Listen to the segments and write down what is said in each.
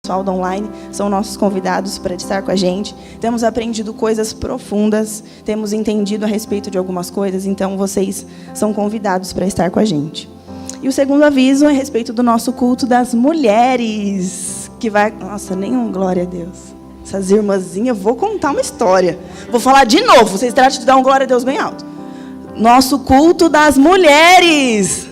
pessoal do online são nossos convidados para estar com a gente. Temos aprendido coisas profundas, temos entendido a respeito de algumas coisas, então vocês são convidados para estar com a gente. E o segundo aviso é a respeito do nosso culto das mulheres, que vai... Nossa, nenhum glória a Deus. Essas irmãzinhas, vou contar uma história. Vou falar de novo, vocês tratam de dar um glória a Deus bem alto. Nosso culto das mulheres.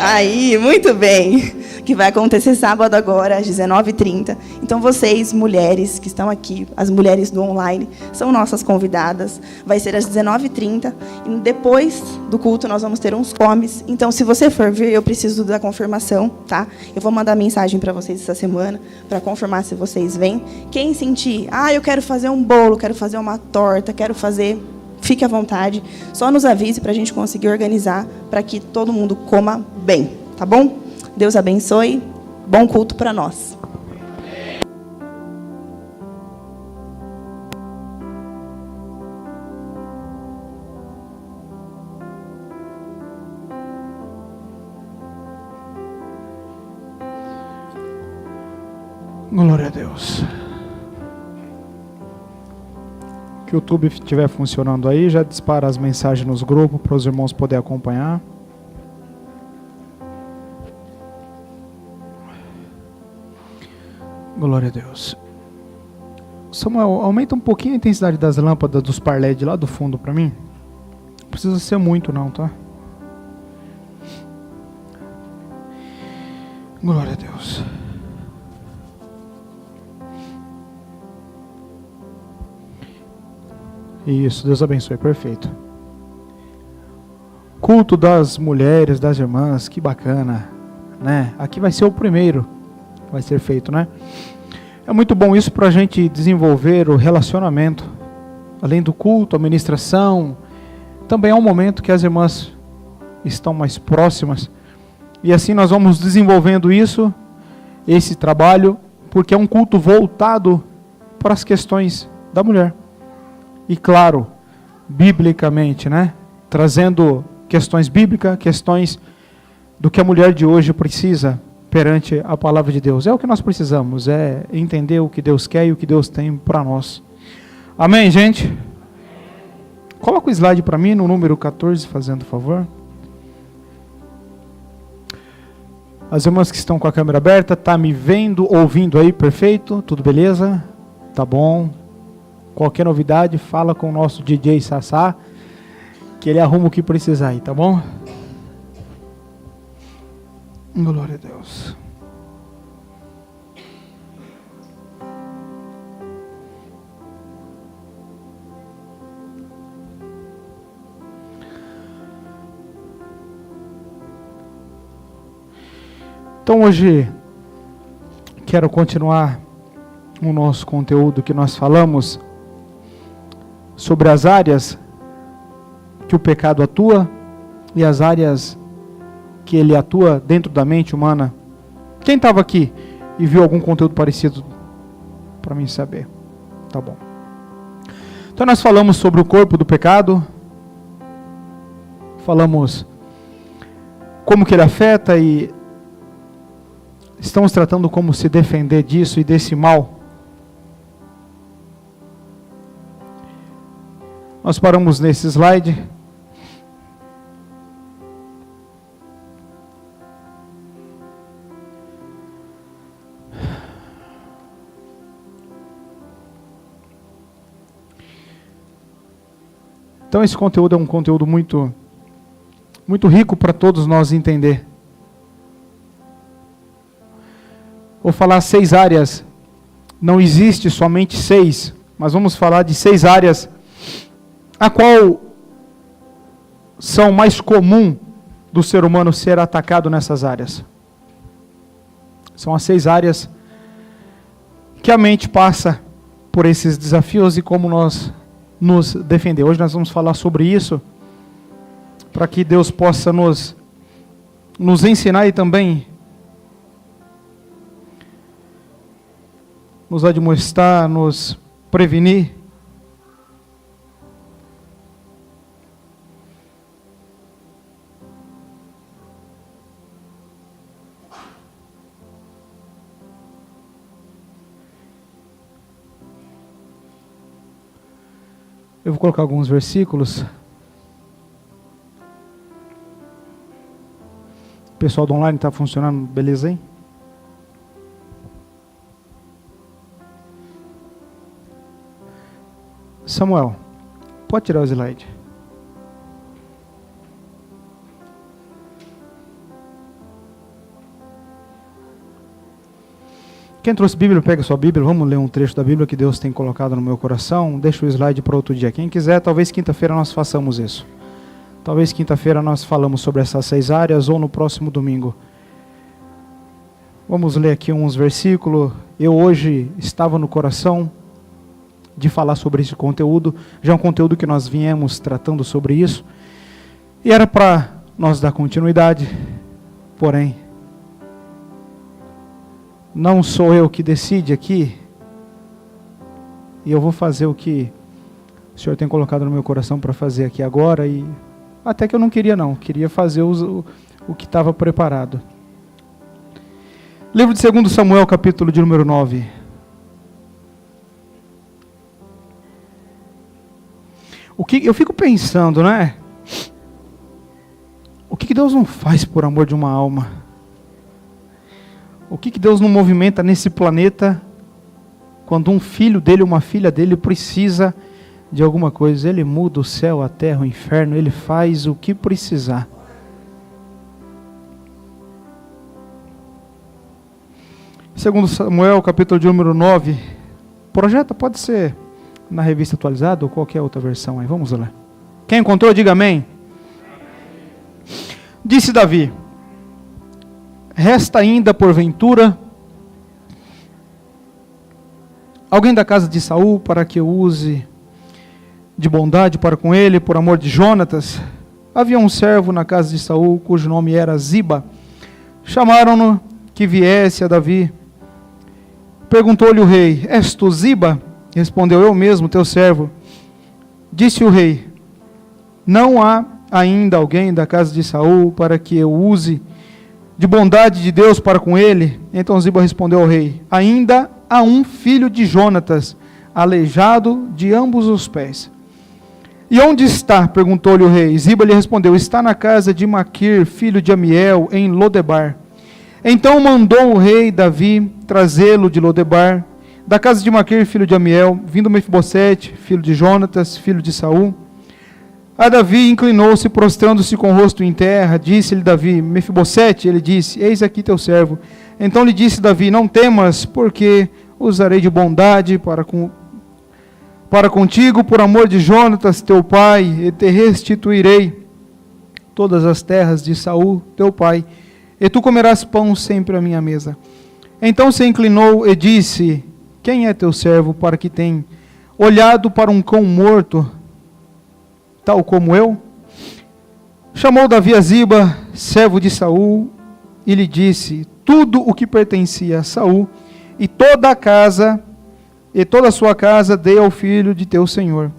Aí, muito bem. Que vai acontecer sábado agora, às 19h30. Então, vocês, mulheres que estão aqui, as mulheres do online, são nossas convidadas. Vai ser às 19h30. E depois do culto, nós vamos ter uns comes. Então, se você for vir, eu preciso da confirmação, tá? Eu vou mandar mensagem para vocês essa semana, para confirmar se vocês vêm. Quem sentir, eu quero fazer um bolo, quero fazer uma torta, quero fazer... Fique à vontade. Só nos avise para a gente conseguir organizar, para que todo mundo coma bem, tá bom? Deus abençoe. Bom culto para nós. Glória a Deus. Que o YouTube estiver funcionando aí, já dispara as mensagens nos grupos para os irmãos poderem acompanhar. Glória a Deus. Samuel, aumenta um pouquinho a intensidade das lâmpadas dos par LED lá do fundo para mim. Não precisa ser muito não, tá? Glória a Deus. Isso, Deus abençoe, perfeito. Culto das mulheres, das irmãs, que bacana, né? Aqui vai ser o primeiro, vai ser feito, né? É muito bom isso para a gente desenvolver o relacionamento, além do culto, a ministração. Também é um momento que as irmãs estão mais próximas e assim nós vamos desenvolvendo isso, esse trabalho, porque é um culto voltado para as questões da mulher. E claro, biblicamente, né? Trazendo questões bíblicas, questões do que a mulher de hoje precisa perante a palavra de Deus. É o que nós precisamos, é entender o que Deus quer e o que Deus tem para nós. Amém, gente? Coloca o slide para mim no número 14, fazendo favor. As irmãs que estão com a câmera aberta, tá me vendo, ouvindo aí, perfeito? Tudo beleza? Tá bom. Qualquer novidade, fala com o nosso DJ Sassá, que ele arruma o que precisar aí, tá bom? Glória a Deus. Então hoje quero continuar o nosso conteúdo que nós falamos sobre as áreas que o pecado atua e as áreas que ele atua dentro da mente humana. Quem estava aqui e viu algum conteúdo parecido para mim saber? Tá bom. Então nós falamos sobre o corpo do pecado, falamos como que ele afeta e estamos tratando como se defender disso e desse mal. Nós paramos nesse slide. Então esse conteúdo é um conteúdo muito rico para todos nós entender. Vou falar 6 áreas. Não existe somente 6, mas vamos falar de 6 áreas a qual são mais comum do ser humano ser atacado nessas áreas. São as 6 áreas que a mente passa por esses desafios e como nós nos defender. Hoje nós vamos falar sobre isso, para que Deus possa nos ensinar e também nos admoestar, nos prevenir. Eu vou colocar alguns versículos. O pessoal do online está funcionando, beleza, hein? Samuel, pode tirar o slide. Quem trouxe Bíblia, pega sua Bíblia. Vamos ler um trecho da Bíblia que Deus tem colocado no meu coração. Deixa o slide para outro dia. Quem quiser, talvez quinta-feira nós façamos isso. Talvez quinta-feira nós falamos sobre essas 6 áreas ou no próximo domingo. Vamos ler aqui uns versículos. Eu hoje estava no coração de falar sobre esse conteúdo. Já é um conteúdo que nós viemos tratando sobre isso. E era para nós dar continuidade. Porém, não sou eu que decide aqui. E eu vou fazer o que o Senhor tem colocado no meu coração para fazer aqui agora. E até que eu não queria não. Queria fazer o que estava preparado. Livro de 2 Samuel, capítulo de número 9. Eu fico pensando, né? O que Deus não faz por amor de uma alma? O que Deus não movimenta nesse planeta quando um filho dele, uma filha dele precisa de alguma coisa? Ele muda o céu, a terra, o inferno, ele faz o que precisar. Segundo Samuel, capítulo de número 9. Projeta, pode ser na revista atualizada ou qualquer outra versão aí. Vamos lá. Quem encontrou, diga amém. Disse Davi: resta ainda, porventura, alguém da casa de Saul para que eu use de bondade para com ele, por amor de Jonatas? Havia um servo na casa de Saul, cujo nome era Ziba. Chamaram-no que viesse a Davi. Perguntou-lhe o rei: és tu Ziba? Respondeu: eu mesmo, teu servo. Disse o rei: não há ainda alguém da casa de Saul para que eu use de bondade de Deus para com ele? Então Ziba respondeu ao rei: ainda há um filho de Jonatas, aleijado de ambos os pés. E onde está? Perguntou-lhe o rei. Ziba lhe respondeu: está na casa de Maquir, filho de Amiel, em Lodebar. Então mandou o rei Davi trazê-lo de Lodebar, da casa de Maquir, filho de Amiel, vindo Mefibosete, filho de Jonatas, filho de Saul. A Davi inclinou-se, prostrando-se com o rosto em terra. Disse-lhe Davi: Mefibosete? Ele disse: eis aqui teu servo. Então lhe disse Davi: não temas, porque usarei de bondade para contigo, por amor de Jonatas teu pai, e te restituirei todas as terras de Saul teu pai, e tu comerás pão sempre à minha mesa. Então se inclinou e disse: quem é teu servo para que tenha olhado para um cão morto, tal como eu? Chamou Davi a Ziba, servo de Saul, e lhe disse tudo o que pertencia a Saul, e toda a sua casa dei ao filho de teu senhor.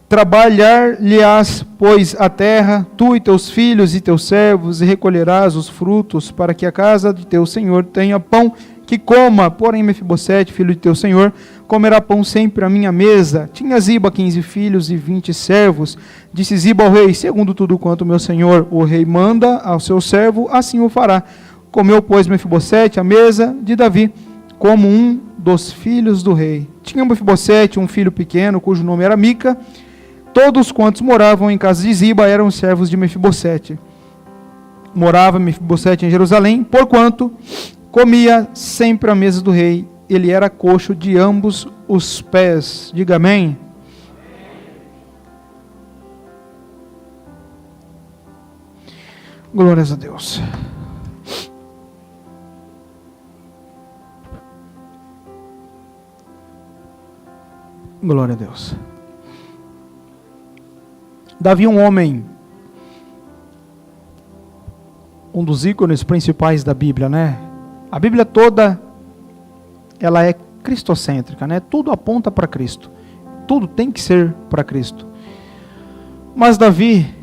Trabalhar-lhe-ás, pois, a terra, tu e teus filhos e teus servos, e recolherás os frutos, para que a casa de teu senhor tenha pão que coma. Porém Mefibosete, filho de teu senhor, comerá pão sempre à minha mesa. Tinha Ziba 15 filhos e 20 servos. Disse Ziba ao rei: segundo tudo quanto meu senhor, o rei, manda ao seu servo, assim o fará. Comeu, pois, Mefibosete à mesa de Davi, como um dos filhos do rei. Tinha Mefibosete um filho pequeno, cujo nome era Mica. Todos quantos moravam em casa de Ziba eram servos de Mefibosete. Morava Mefibosete em Jerusalém, porquanto comia sempre à mesa do rei. Ele era coxo de ambos os pés. Diga amém. Glórias a Deus. Glória a Deus. Davi, um homem, um dos ícones principais da Bíblia, né? A Bíblia toda, ela é cristocêntrica, né? Tudo aponta para Cristo. Tudo tem que ser para Cristo. Mas Davi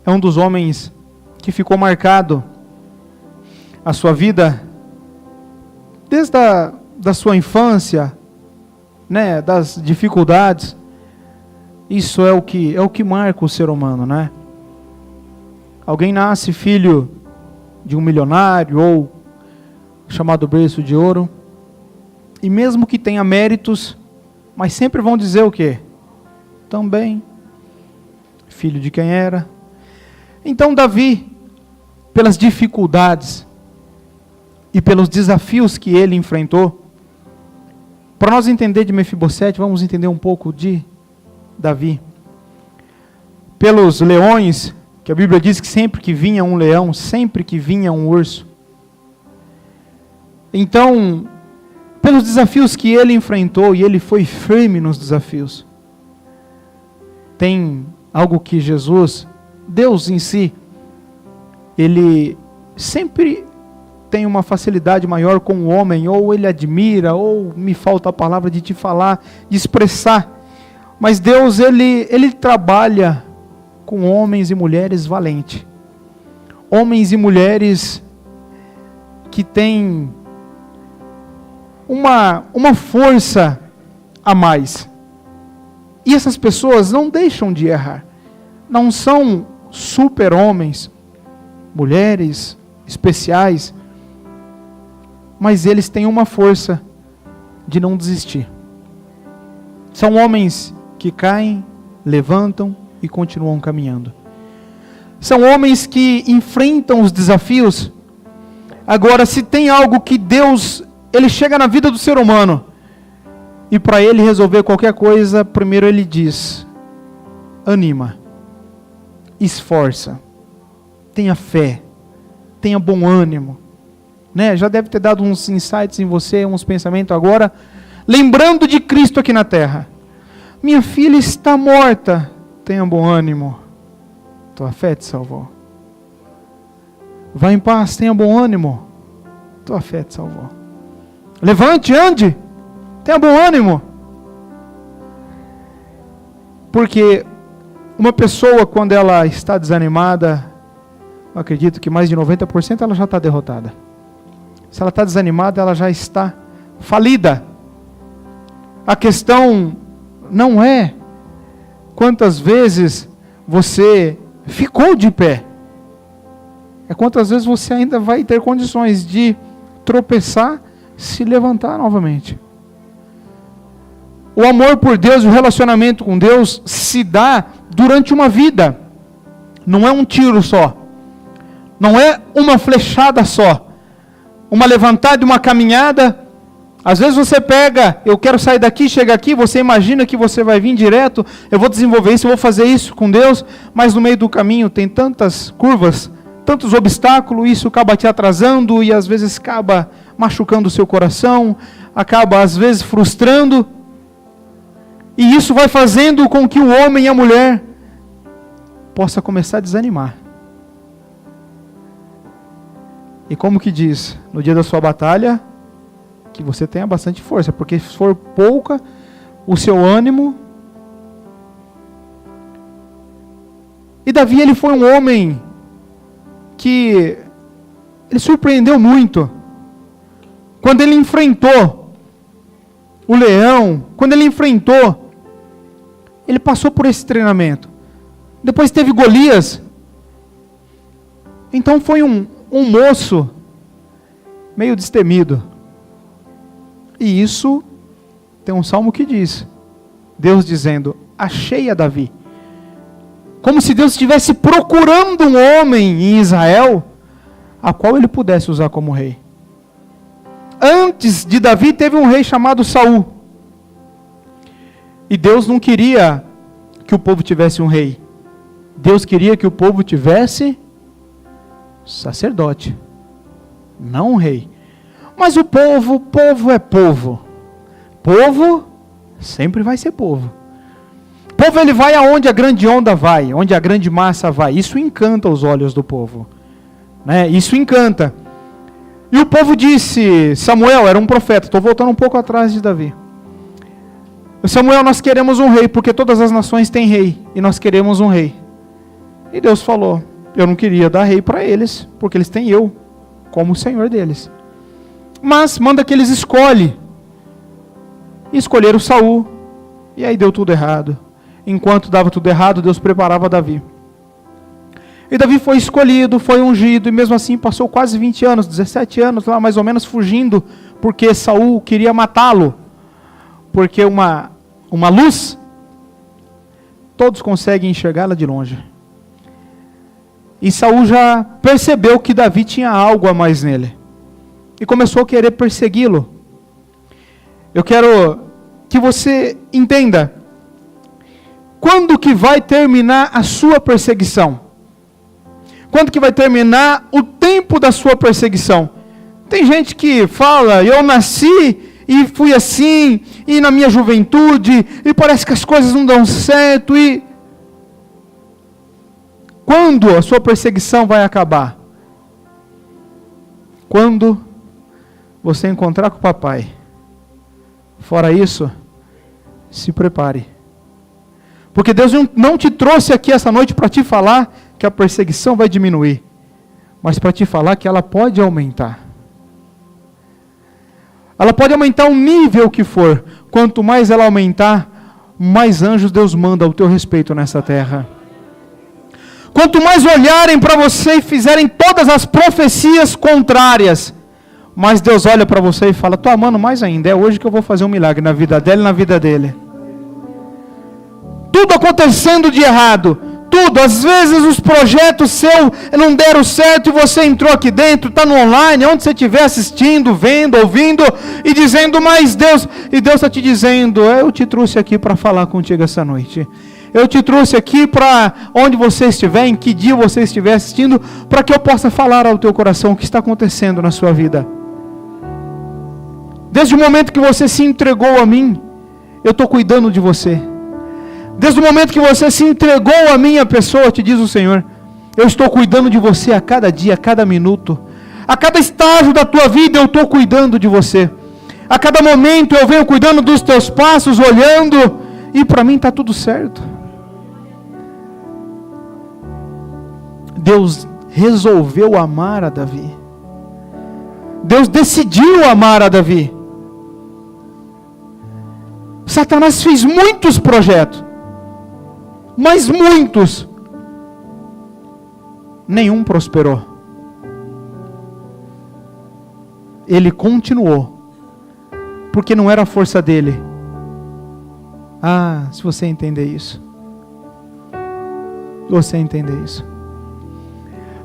é um dos homens que ficou marcado a sua vida desde da sua infância, né? Das dificuldades. Isso é o que marca o ser humano, né? Alguém nasce filho de um milionário ou chamado berço de ouro, e mesmo que tenha méritos, mas sempre vão dizer o quê? Também filho de quem era. Então Davi, pelas dificuldades e pelos desafios que ele enfrentou, para nós entender de Mefibosete, vamos entender um pouco de Davi. Pelos leões, que a Bíblia diz que sempre que vinha um leão, sempre que vinha um urso. Então, pelos desafios que ele enfrentou, e ele foi firme nos desafios. Tem algo que Jesus, Deus em si, ele sempre tem uma facilidade maior com o homem, ou ele admira, ou me falta a palavra de te falar, de expressar. Mas Deus, ele trabalha com homens e mulheres valentes. Homens e mulheres que têm uma força a mais. E essas pessoas não deixam de errar. Não são super-homens, mulheres especiais, mas eles têm uma força de não desistir. São homens que caem, levantam e continuam caminhando. São homens que enfrentam os desafios. Agora, se tem algo que Deus, ele chega na vida do ser humano, e para ele resolver qualquer coisa, primeiro ele diz: anima, esforça, tenha fé, tenha bom ânimo. Né? Já deve ter dado uns insights em você, uns pensamentos agora, lembrando de Cristo aqui na terra. Minha filha está morta, tenha bom ânimo, tua fé te salvou. Vá em paz, tenha bom ânimo, tua fé te salvou. Levante, ande, tenha bom ânimo. Porque uma pessoa, quando ela está desanimada, eu acredito que mais de 90% ela já está derrotada. Se ela está desanimada, ela já está falida. A questão não é quantas vezes você ficou de pé. É quantas vezes você ainda vai ter condições de tropeçar, se levantar novamente. O amor por Deus, o relacionamento com Deus se dá durante uma vida. Não é um tiro só. Não é uma flechada só. Uma levantada e uma caminhada. Às vezes você pega, eu quero sair daqui, chega aqui, você imagina que você vai vir direto, eu vou desenvolver isso, eu vou fazer isso com Deus, mas no meio do caminho tem tantas curvas, tantos obstáculos, isso acaba te atrasando e às vezes acaba machucando o seu coração, acaba às vezes frustrando, e isso vai fazendo com que o homem e a mulher possa começar a desanimar. E como que diz, no dia da sua batalha, que você tenha bastante força, porque se for pouca, o seu ânimo. E Davi, ele foi um homem que ele surpreendeu muito. Quando ele enfrentou o leão, quando ele enfrentou, ele passou por esse treinamento. Depois teve Golias. Então foi um moço meio destemido. E isso, tem um salmo que diz, Deus dizendo, achei a Davi. Como se Deus estivesse procurando um homem em Israel, a qual ele pudesse usar como rei. Antes de Davi, teve um rei chamado Saul. E Deus não queria que o povo tivesse um rei. Deus queria que o povo tivesse sacerdote, não um rei. Mas o povo é povo. Povo sempre vai ser povo. Povo, ele vai aonde a grande onda vai, onde a grande massa vai. Isso encanta os olhos do povo, né? Isso encanta. E o povo disse, Samuel era um profeta, estou voltando um pouco atrás de Davi. Samuel, nós queremos um rei, porque todas as nações têm rei, e nós queremos um rei. E Deus falou, eu não queria dar rei para eles, porque eles têm eu, como o Senhor deles. Mas manda que eles escolhem. E escolheram Saul. E aí deu tudo errado. enquanto dava tudo errado, Deus preparava Davi. E Davi foi escolhido, foi ungido, e mesmo assim passou quase 20 anos, 17 anos lá mais ou menos fugindo, porque Saul queria matá-lo. Porque uma luz, todos conseguem enxergá-la de longe. E Saul já percebeu que Davi tinha algo a mais nele. E começou a querer persegui-lo. Eu quero que você entenda. Quando que vai terminar a sua perseguição? Quando que vai terminar o tempo da sua perseguição? Tem gente que fala, eu nasci e fui assim, e na minha juventude, e parece que as coisas não dão certo, e... Quando a sua perseguição vai acabar? Quando você encontrar com o papai. Fora isso, se prepare. Porque Deus não te trouxe aqui essa noite para te falar que a perseguição vai diminuir, mas para te falar que ela pode aumentar. Ela pode aumentar o nível que for. Quanto mais ela aumentar, mais anjos Deus manda ao teu respeito nessa terra. Quanto mais olharem para você e fizerem todas as profecias contrárias, mais Deus olha para você e fala, estou amando mais ainda, é hoje que eu vou fazer um milagre na vida dela e na vida dele. Tudo acontecendo de errado, tudo, às vezes os projetos seus não deram certo e você entrou aqui dentro, está no online, onde você estiver assistindo, vendo, ouvindo e dizendo, mas Deus, e Deus está te dizendo, eu te trouxe aqui para falar contigo essa noite. Eu te trouxe aqui para onde você estiver, em que dia você estiver assistindo, para que eu possa falar ao teu coração o que está acontecendo na sua vida. Desde o momento que você se entregou a mim, eu estou cuidando de você. Desde o momento que você se entregou a minha pessoa, te diz o Senhor, eu estou cuidando de você a cada dia, a cada minuto. A cada estágio da tua vida eu estou cuidando de você. A cada momento eu venho cuidando dos teus passos, olhando, e para mim está tudo certo. Deus resolveu amar a Davi. Deus decidiu amar a Davi. Satanás fez muitos projetos, mas muitos. Nenhum prosperou. Ele continuou, porque não era a força dele. Ah, se você entender isso. Você entender isso.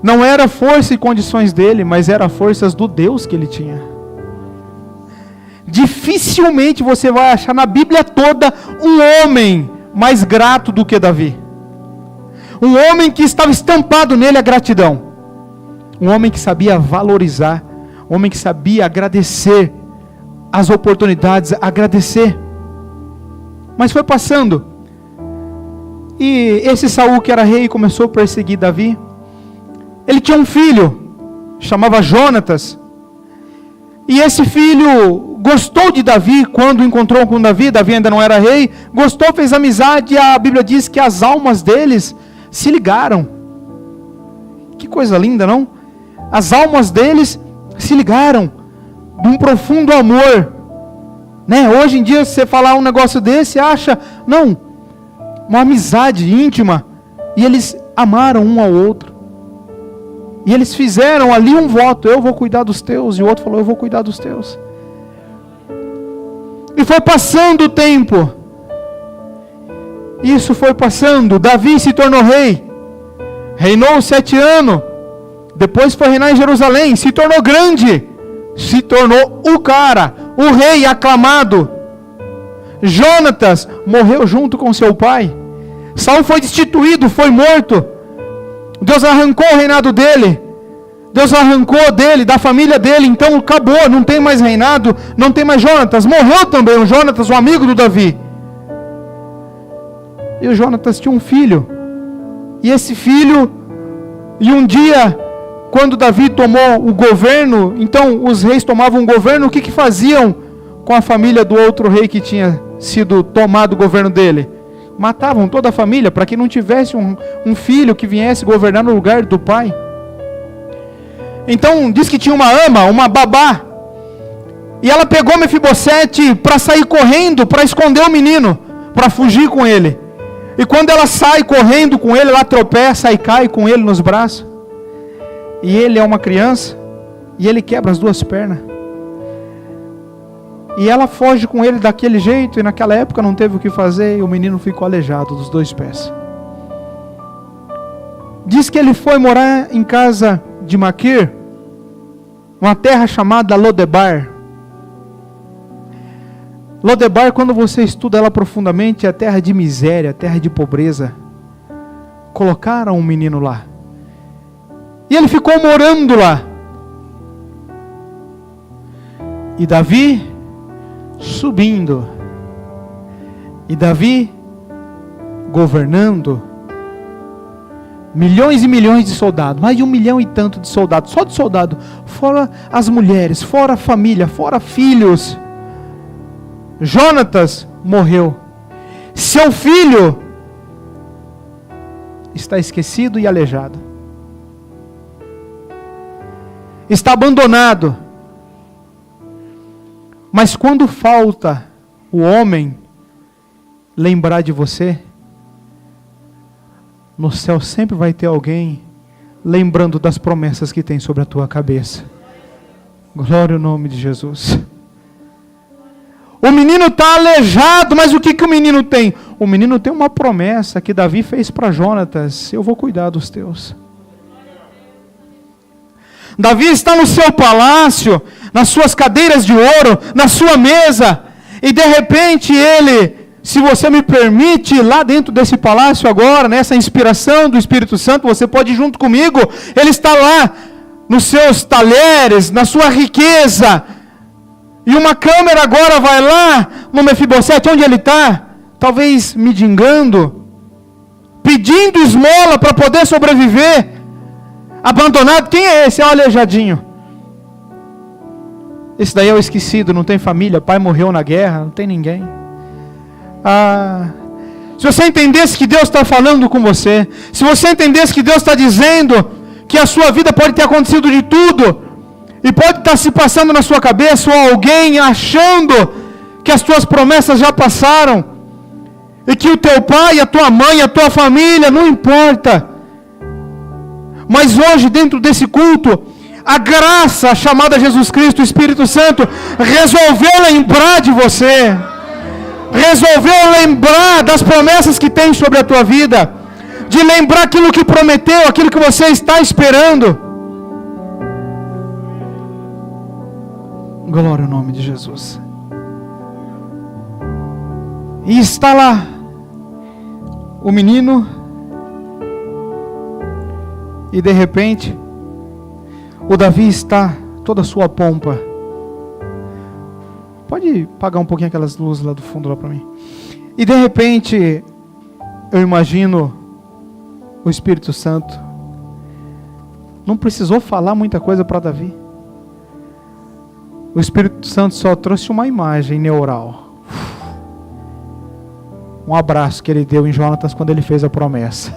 Não era força e condições dele, mas era forças do Deus que ele tinha. Dificilmente você vai achar na Bíblia toda um homem mais grato do que Davi. Um homem que estava estampado nele a gratidão. Um homem que sabia valorizar. Um homem que sabia agradecer as oportunidades, agradecer. Mas foi passando. E esse Saul que era rei começou a perseguir Davi. Ele tinha um filho, chamava Jonatas. E esse filho gostou de Davi quando encontrou com Davi. Davi ainda não era rei. Gostou, fez amizade. E a Bíblia diz que as almas deles se ligaram. Que coisa linda, não? As almas deles se ligaram de um profundo amor. Né? Hoje em dia, se você falar um negócio desse, acha, não, uma amizade íntima. E eles amaram um ao outro. E eles fizeram ali um voto, eu vou cuidar dos teus. E o outro falou, eu vou cuidar dos teus. E foi passando o tempo. Isso foi passando. Davi se tornou rei. Reinou 7 anos. Depois foi reinar em Jerusalém. Se tornou grande. Se tornou o cara. O rei aclamado. Jonatas morreu junto com seu pai. Saul foi destituído, foi morto. Deus arrancou o reinado dele. Deus arrancou dele, da família dele. Então acabou, não tem mais reinado. Não tem mais Jonatas. Morreu também o Jonatas, o amigo do Davi. E o Jonatas tinha um filho. E esse filho, e um dia, quando Davi tomou o governo, então os reis tomavam o governo, o que faziam com a família do outro rei que tinha sido tomado o governo dele? Matavam toda a família, para que não tivesse um filho que viesse governar no lugar do pai. Então, diz que tinha uma ama, uma babá, e ela pegou Mefibosete para sair correndo, para esconder o menino, para fugir com ele. E quando ela sai correndo com ele, ela tropeça e cai com ele nos braços. E ele é uma criança, e ele quebra as 2 pernas. E ela foge com ele daquele jeito, e naquela época não teve o que fazer, e o menino ficou aleijado dos 2 pés. Diz que ele foi morar em casa de Maquir, uma terra chamada Lodebar. Lodebar, quando você estuda ela profundamente, é terra de miséria, terra de pobreza. Colocaram um menino lá. E ele ficou morando lá. E Davi subindo. E Davi governando. Milhões e milhões de soldados. Mais de 1 milhão e tanto de soldados. Só de soldado. Fora as mulheres, fora a família, fora filhos. Jonatas morreu. Seu filho está esquecido e aleijado. Está abandonado. Mas quando falta o homem lembrar de você, no céu sempre vai ter alguém lembrando das promessas que tem sobre a tua cabeça. Glória ao nome de Jesus. O menino está aleijado, mas o que o menino tem? O menino tem uma promessa que Davi fez para Jonatas: eu vou cuidar dos teus. Davi está no seu palácio, nas suas cadeiras de ouro, na sua mesa, e de repente ele, se você me permite, lá dentro desse palácio agora, nessa inspiração do Espírito Santo, você pode ir junto comigo, ele está lá, nos seus talheres, na sua riqueza, e uma câmera agora vai lá, no Mefibosete, onde ele está? Talvez mendigando, pedindo esmola para poder sobreviver, abandonado. Quem é esse? É o aleijadinho. Esse daí é o esquecido, não tem família, pai morreu na guerra, não tem ninguém. Se você entendesse que Deus está falando com você, se você entendesse que Deus está dizendo que a sua vida pode ter acontecido de tudo, e pode estar se passando na sua cabeça, ou alguém achando que as tuas promessas já passaram, e que o teu pai, a tua mãe, a tua família, não importa. Mas hoje, dentro desse culto, a graça chamada Jesus Cristo, o Espírito Santo, resolveu lembrar de você. Resolveu lembrar das promessas que tem sobre a tua vida. De lembrar aquilo que prometeu, aquilo que você está esperando. Glória ao nome de Jesus. E está lá o menino. E de repente, o Davi está toda a sua pompa. Pode apagar um pouquinho aquelas luzes lá do fundo lá para mim. E de repente, eu imagino o Espírito Santo. Não precisou falar muita coisa para Davi. O Espírito Santo só trouxe uma imagem neural. Um abraço que ele deu em Jonatas quando ele fez a promessa.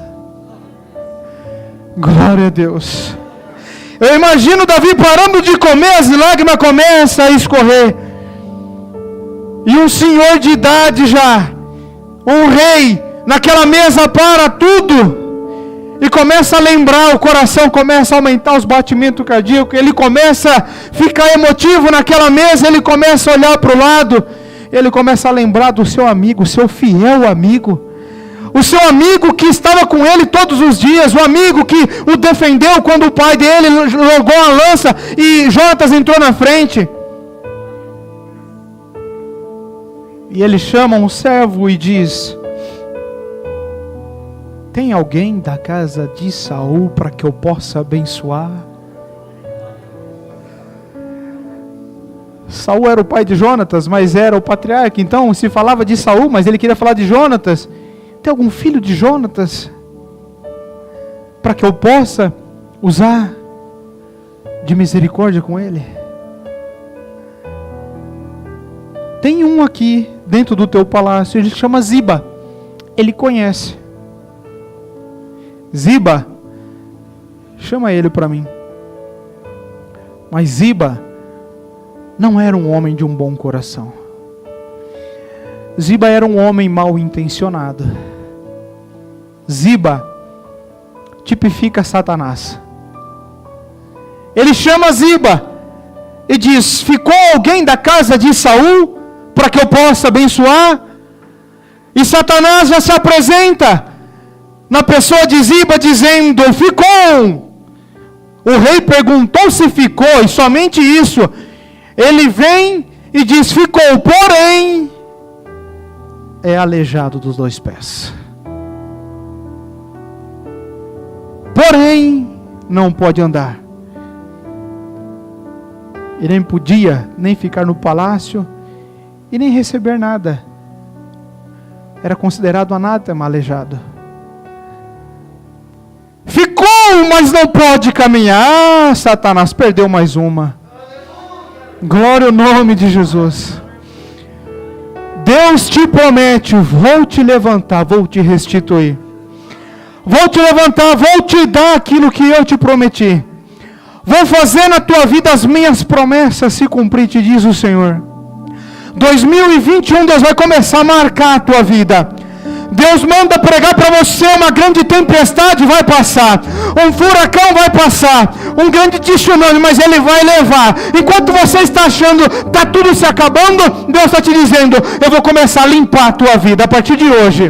Glória a Deus. Eu imagino Davi parando de comer, as lágrimas começam a escorrer. E um senhor de idade já, um rei, naquela mesa para tudo. E começa a lembrar, o coração começa a aumentar os batimentos cardíacos. Ele começa a ficar emotivo naquela mesa, ele começa a olhar para o lado. Ele começa a lembrar do seu amigo, seu fiel amigo. O seu amigo que estava com ele todos os dias, o amigo que o defendeu quando o pai dele jogou a lança e Jonatas entrou na frente. E ele chama um servo e diz: tem alguém da casa de Saul para que eu possa abençoar? Saul era o pai de Jonatas, mas era o patriarca, então se falava de Saul, mas ele queria falar de Jonatas. Tem algum filho de Jonatas para que eu possa usar de misericórdia com ele? Tem um aqui dentro do teu palácio, ele chama Ziba. Ele conhece. Ziba, chama ele para mim. Mas Ziba não era um homem de um bom coração. Ziba era um homem mal intencionado. Ziba tipifica Satanás. Ele chama Ziba e diz: ficou alguém da casa de Saul para que eu possa abençoar? E Satanás já se apresenta na pessoa de Ziba dizendo: ficou. O rei perguntou se ficou, e somente isso. Ele vem e diz: ficou, porém é aleijado dos 2 pés. Porém não pode andar. Ele nem podia nem ficar no palácio e nem receber nada. Era considerado anátema, aleijado. Ficou, mas não pode caminhar. Satanás perdeu mais uma. Glória ao nome de Jesus. Deus te promete: vou te levantar, vou te restituir. Vou te levantar, vou te dar aquilo que eu te prometi. Vou fazer na tua vida as minhas promessas se cumprir, te diz o Senhor. 2021, Deus vai começar a marcar a tua vida. Deus manda pregar para você: uma grande tempestade vai passar, um furacão vai passar, um grande tsunami, mas ele vai levar. Enquanto você está achando que está tudo se acabando, Deus está te dizendo: eu vou começar a limpar a tua vida a partir de hoje.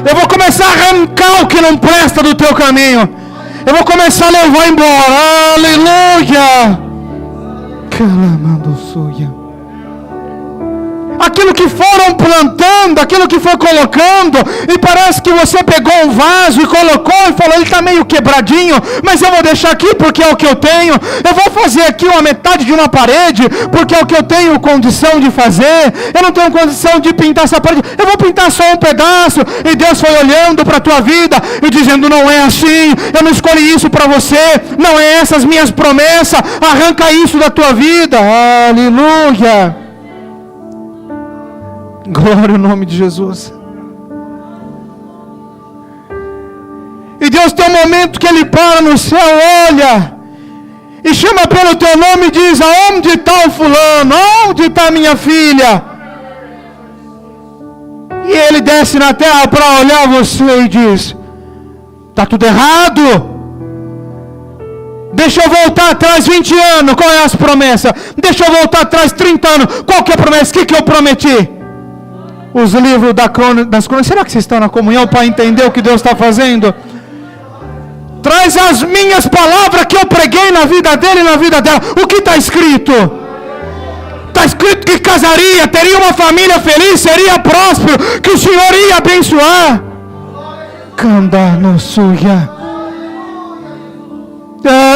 Eu vou começar a arrancar o que não presta do teu caminho. Eu vou começar a levar embora. Aleluia. Calamandosuia. Aquilo que foram plantando, aquilo que foi colocando, e parece que você pegou um vaso e colocou e falou: ele está meio quebradinho, mas eu vou deixar aqui porque é o que eu tenho. Eu vou fazer aqui uma metade de uma parede porque é o que eu tenho condição de fazer. Eu não tenho condição de pintar essa parede, eu vou pintar só um pedaço. E Deus foi olhando para a tua vida e dizendo: não é assim, eu não escolhi isso para você, não é essas minhas promessas, arranca isso da tua vida. Aleluia. Glória ao nome de Jesus. E Deus tem um momento que Ele para no céu, olha e chama pelo teu nome e diz: aonde está o fulano? Onde está minha filha? E Ele desce na terra para olhar você e diz: está tudo errado. Deixa eu voltar atrás 20 anos, qual é as promessas? Deixa eu voltar atrás 30 anos, qual que é a promessa? O que eu prometi? Os livros das crônicas. Será que vocês estão na comunhão para entender o que Deus está fazendo? Traz as minhas palavras que eu preguei na vida dele e na vida dela. O que está escrito? Está escrito que casaria, teria uma família feliz, seria próspero, que o Senhor ia abençoar. Canda no suya.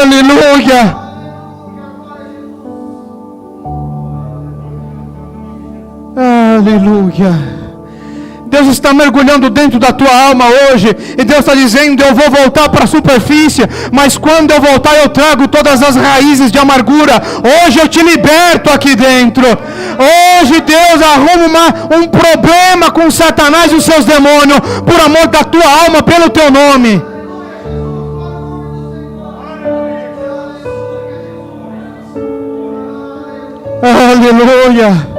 Aleluia. Aleluia. Deus está mergulhando dentro da tua alma hoje, e Deus está dizendo: eu vou voltar para a superfície, mas quando eu voltar eu trago todas as raízes de amargura. Hoje eu te liberto aqui dentro. Hoje Deus arruma um problema com Satanás e os seus demônios, por amor da tua alma, pelo teu nome. Aleluia.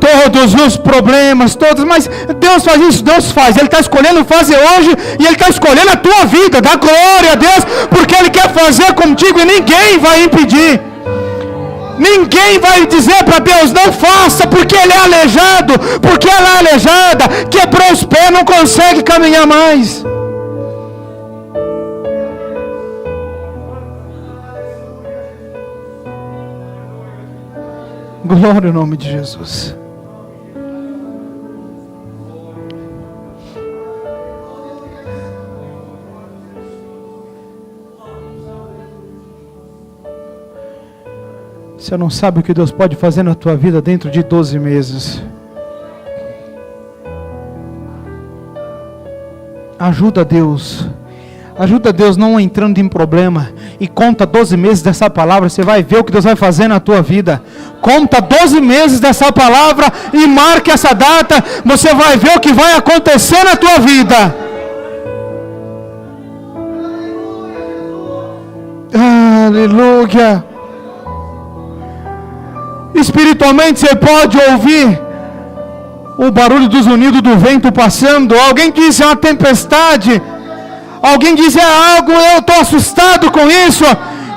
Todos os problemas, todos, mas Deus faz isso, Deus faz. Ele está escolhendo fazer hoje, e Ele está escolhendo a tua vida. Dá glória a Deus, porque Ele quer fazer contigo e ninguém vai impedir. Ninguém vai dizer para Deus: não faça, porque ele é aleijado, porque ela é aleijada, quebrou os pés, não consegue caminhar mais. Glória ao nome de Jesus. Você não sabe o que Deus pode fazer na tua vida dentro de 12 meses. Ajuda Deus. Ajuda Deus não entrando em problema. E conta 12 meses dessa palavra. Você vai ver o que Deus vai fazer na tua vida. Conta 12 meses dessa palavra e marque essa data. Você vai ver o que vai acontecer na tua vida. Aleluia. Espiritualmente você pode ouvir o barulho dos unidos do vento passando. Alguém diz é uma tempestade. Alguém diz é algo, eu estou assustado com isso.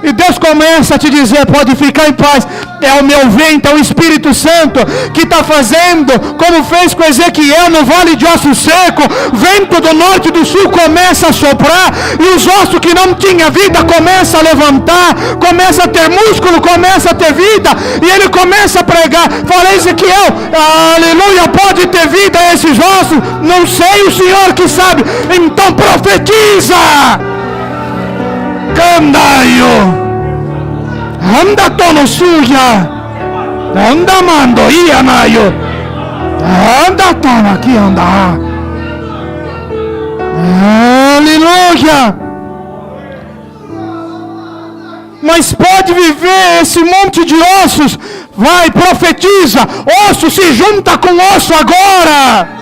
E Deus começa a te dizer, pode ficar em paz. É o meu vento, é o Espírito Santo que está fazendo, como fez com Ezequiel no vale de ossos secos. Vento do norte e do sul começa a soprar, e os ossos que não tinham vida começam a levantar, começa a ter músculo, começa a ter vida, e ele começa a pregar. Fala, Ezequiel, aleluia, pode ter vida esses ossos? Não sei, o Senhor que sabe. Então profetiza. Candaio anda tono suya anda mando ianayo anda toma aqui anda. Aleluia. Mas pode viver esse monte de ossos. Vai, profetiza. Osso se junta com osso agora.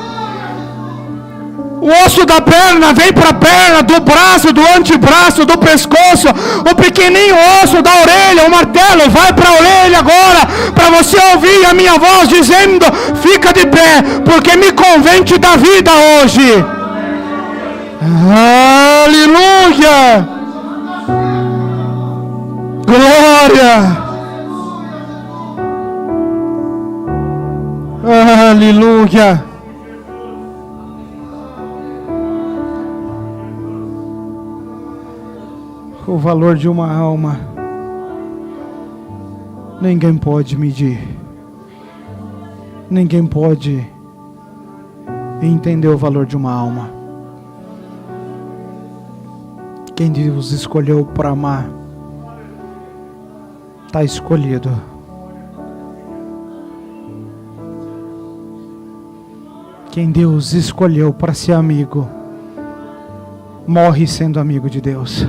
O osso da perna vem para a perna, do braço, do antebraço, do pescoço. O pequenininho osso da orelha, o martelo, vai para a orelha agora, para você ouvir a minha voz dizendo, fica de pé, porque me convém te dar vida hoje. Aleluia. Glória. Aleluia. O valor de uma alma ninguém pode medir. Ninguém pode entender o valor de uma alma. Quem Deus escolheu para amar está escolhido. Quem Deus escolheu para ser amigo morre sendo amigo de Deus.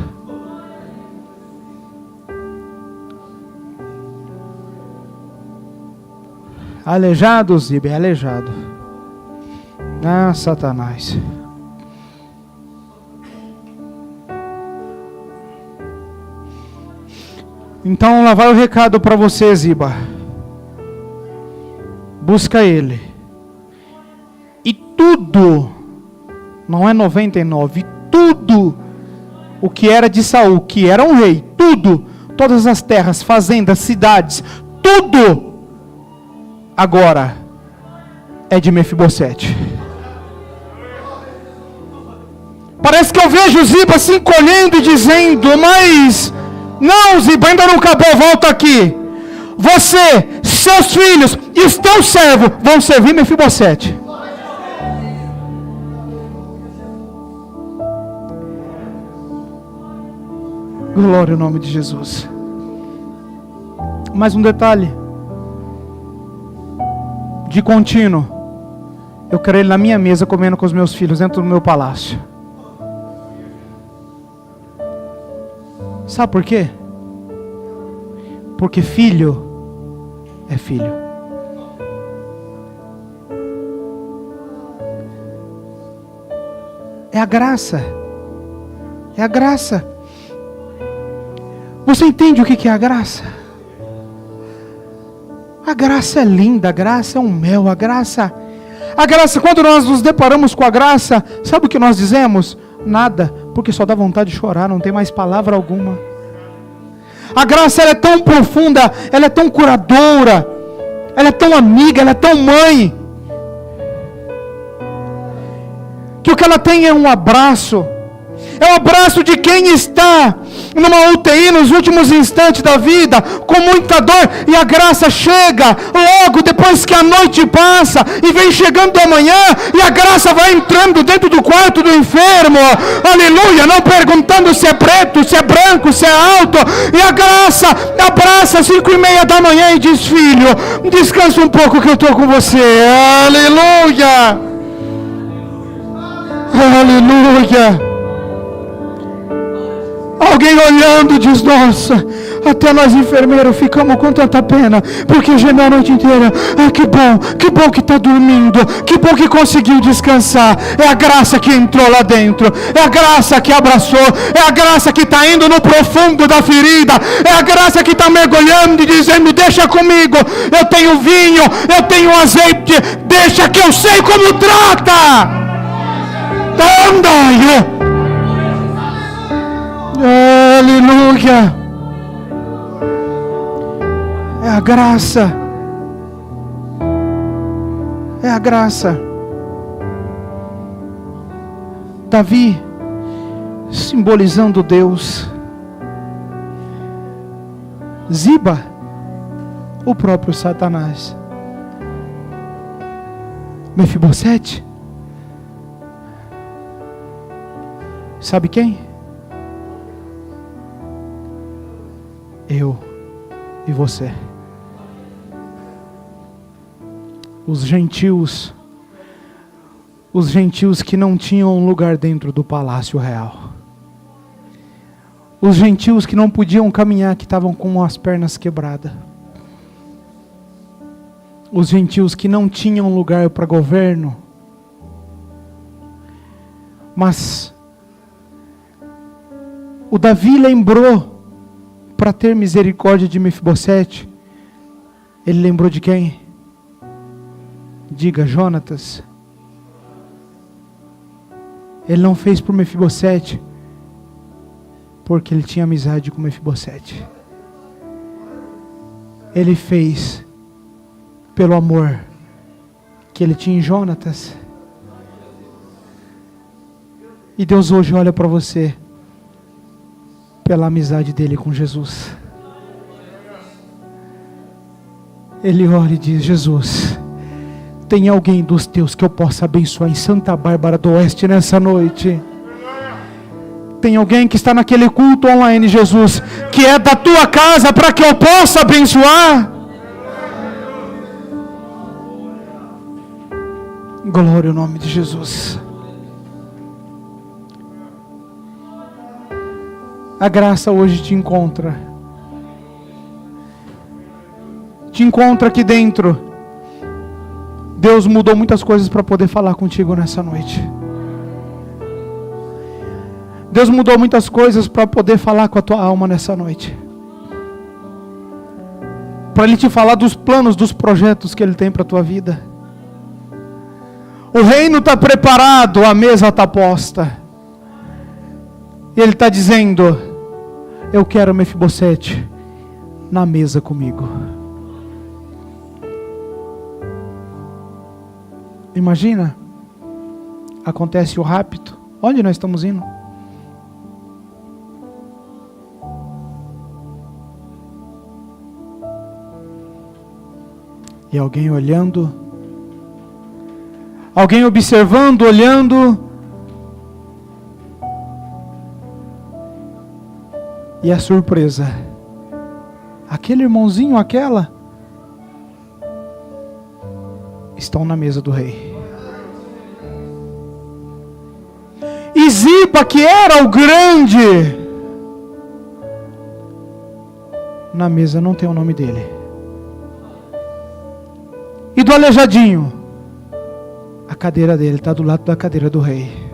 Aleijado, Zibe, aleijado. Ah, Satanás. Então lá vai o recado para você, Ziba. Busca Ele. E tudo, não é 99, tudo o que era de Saul, que era um rei, tudo, todas as terras, fazendas, cidades, tudo agora é de Mefibosete. Parece que eu vejo Ziba se encolhendo e dizendo, mas não, Ziba, ainda não acabou, volta aqui. Você, seus filhos e os teus servos vão servir Mefibosete. Glória ao nome de Jesus. Mais um detalhe. De contínuo, eu quero ele na minha mesa comendo com os meus filhos dentro do meu palácio. Sabe por quê? Porque filho é filho. É a graça. É a graça. Você entende o que é a graça? A graça é linda, a graça é um mel, a graça, quando nós nos deparamos com a graça, sabe o que nós dizemos? Nada, porque só dá vontade de chorar, não tem mais palavra alguma. A graça ela é tão profunda, ela é tão curadora, ela é tão amiga, ela é tão mãe, que o que ela tem é um abraço. É o abraço de quem está numa UTI nos últimos instantes da vida, com muita dor, e a graça chega logo depois que a noite passa, e vem chegando amanhã, e a graça vai entrando dentro do quarto do enfermo, aleluia, não perguntando se é preto, se é branco, se é alto, e a graça abraça às 5:30 da manhã e diz, filho, descansa um pouco que eu estou com você, aleluia, aleluia. Alguém olhando diz: nossa, até nós enfermeiros ficamos com tanta pena, porque gemeu a noite inteira. Ah, que bom que está dormindo, que bom que conseguiu descansar. É a graça que entrou lá dentro, é a graça que abraçou, é a graça que está indo no profundo da ferida, é a graça que está mergulhando e dizendo: deixa comigo, eu tenho vinho, eu tenho azeite, deixa que eu sei como trata. Anda, aleluia. É a graça. É a graça. Davi, simbolizando Deus. Ziba, o próprio Satanás. Mefibosete, sabe quem? Eu e você. Os gentios que não tinham lugar dentro do palácio real. Os gentios que não podiam caminhar, que estavam com as pernas quebradas. Os gentios que não tinham lugar para governo. Mas o Davi lembrou, para ter misericórdia de Mefibosete, ele lembrou de quem? Diga: Jonatas. Ele não fez por Mefibosete porque ele tinha amizade com Mefibosete. Ele fez pelo amor que ele tinha em Jonatas. E Deus hoje olha para você pela amizade dele com Jesus. Ele olha e diz: Jesus, tem alguém dos teus que eu possa abençoar em Santa Bárbara do Oeste nessa noite? Tem alguém que está naquele culto online, Jesus, que é da tua casa, para que eu possa abençoar? Glória ao nome de Jesus. A graça hoje te encontra. Te encontra aqui dentro. Deus mudou muitas coisas para poder falar contigo nessa noite. Deus mudou muitas coisas para poder falar com a tua alma nessa noite. Para Ele te falar dos planos, dos projetos que Ele tem para a tua vida. O reino está preparado, a mesa está posta. E Ele está dizendo: eu quero Mefibosete na mesa comigo. Imagina, acontece o rapto. Onde nós estamos indo? E alguém olhando, alguém observando, olhando, e a surpresa, aquele irmãozinho, aquela, estão na mesa do rei. E Ziba, que era o grande, na mesa não tem o nome dele. E do aleijadinho, a cadeira dele está do lado da cadeira do rei.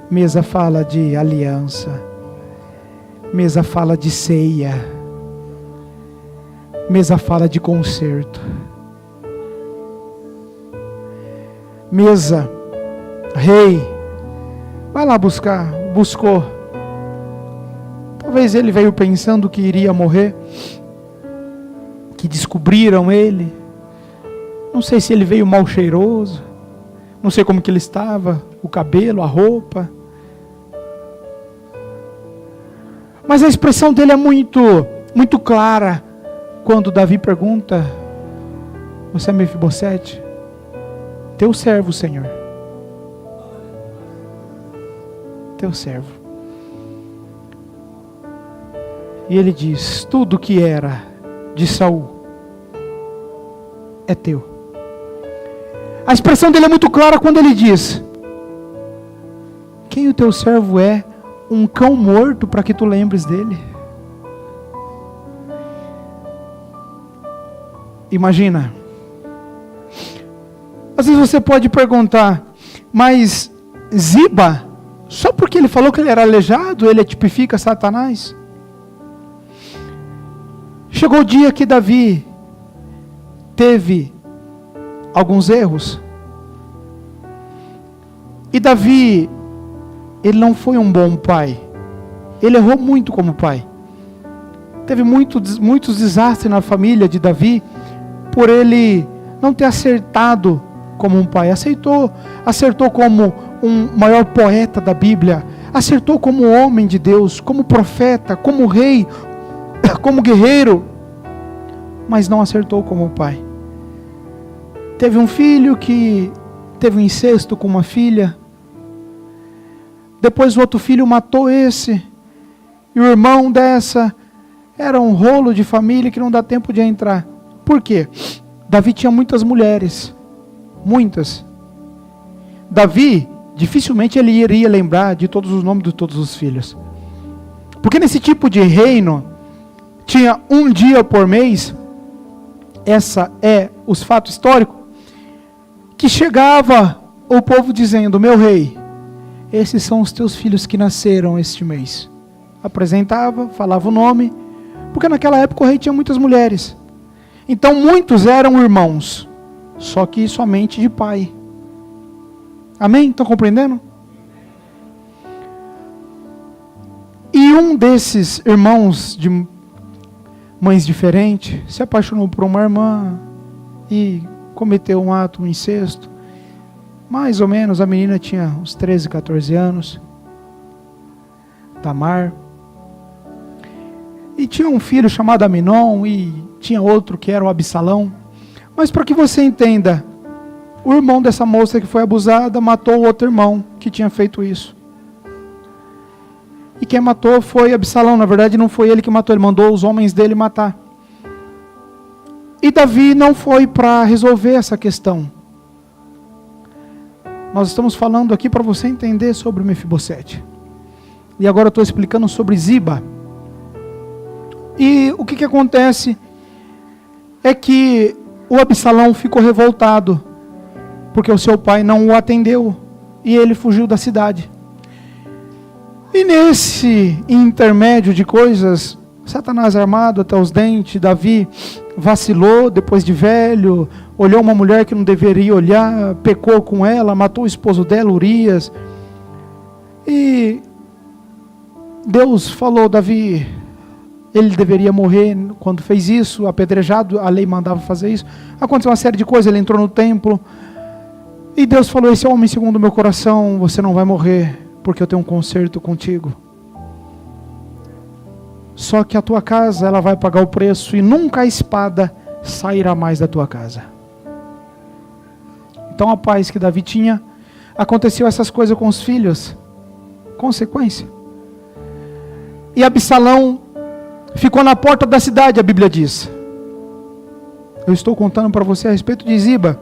Mesa fala de aliança. Mesa fala de ceia. Mesa fala de concerto. Mesa, rei, vai lá buscar. Buscou. Talvez ele veio pensando que iria morrer, que descobriram ele. Não sei se ele veio mal cheiroso, não sei como que ele estava, o cabelo, a roupa. Mas a expressão dele é muito clara. Quando Davi pergunta: você é Mefibosete? Teu servo, Senhor. Teu servo. E ele diz: tudo que era de Saul é teu. A expressão dele é muito clara quando ele diz: quem o teu servo é? Um cão morto para que tu lembres dele? Imagina. Às vezes você pode perguntar, mas Ziba, só porque ele falou que ele era aleijado, ele tipifica Satanás? Chegou o dia que Davi teve alguns erros. E Davi, ele não foi um bom pai. Ele errou muito como pai. Teve muitos desastres na família de Davi, por ele não ter acertado como um pai. Acertou como um maior poeta da Bíblia, acertou como homem de Deus, como profeta, como rei, como guerreiro, mas não acertou como pai. Teve um filho que teve um incesto com uma filha. Depois o outro filho matou esse. E o irmão dessa era um rolo de família que não dá tempo de entrar. Por quê? Davi tinha muitas mulheres. Muitas. Davi, dificilmente ele iria lembrar de todos os nomes de todos os filhos. Porque nesse tipo de reino, tinha um dia por mês, essa é os fatos históricos, que chegava o povo dizendo, meu rei, esses são os teus filhos que nasceram este mês. Apresentava, falava o nome, porque naquela época o rei tinha muitas mulheres. Então muitos eram irmãos, só que somente de pai. Amém? Estão compreendendo? E um desses irmãos de mães diferentes se apaixonou por uma irmã e cometeu um ato, um incesto. Mais ou menos, a menina tinha uns 13, 14 anos. Tamar. E tinha um filho chamado Aminon e tinha outro que era o Absalão. Mas para que você entenda, o irmão dessa moça que foi abusada matou o outro irmão que tinha feito isso. E quem matou foi Absalão. Na verdade não foi ele que matou, ele mandou os homens dele matar. E Davi não foi para resolver essa questão. Nós estamos falando aqui para você entender sobre Mefibosete. E agora eu estou explicando sobre Ziba. E o que acontece é que o Absalão ficou revoltado, porque o seu pai não o atendeu, e ele fugiu da cidade. E nesse intermédio de coisas, Satanás armado até os dentes, Davi vacilou depois de velho, olhou uma mulher que não deveria olhar, pecou com ela, matou o esposo dela, Urias. E Deus falou, Davi, ele deveria morrer quando fez isso, apedrejado, a lei mandava fazer isso. Aconteceu uma série de coisas, ele entrou no templo, e Deus falou, esse homem segundo o meu coração, você não vai morrer, porque eu tenho um concerto contigo. Só que a tua casa, ela vai pagar o preço, e nunca a espada sairá mais da tua casa. Então a paz que Davi tinha, aconteceu essas coisas com os filhos, consequência. E Absalão ficou na porta da cidade, a Bíblia diz. Eu estou contando para você a respeito de Ziba.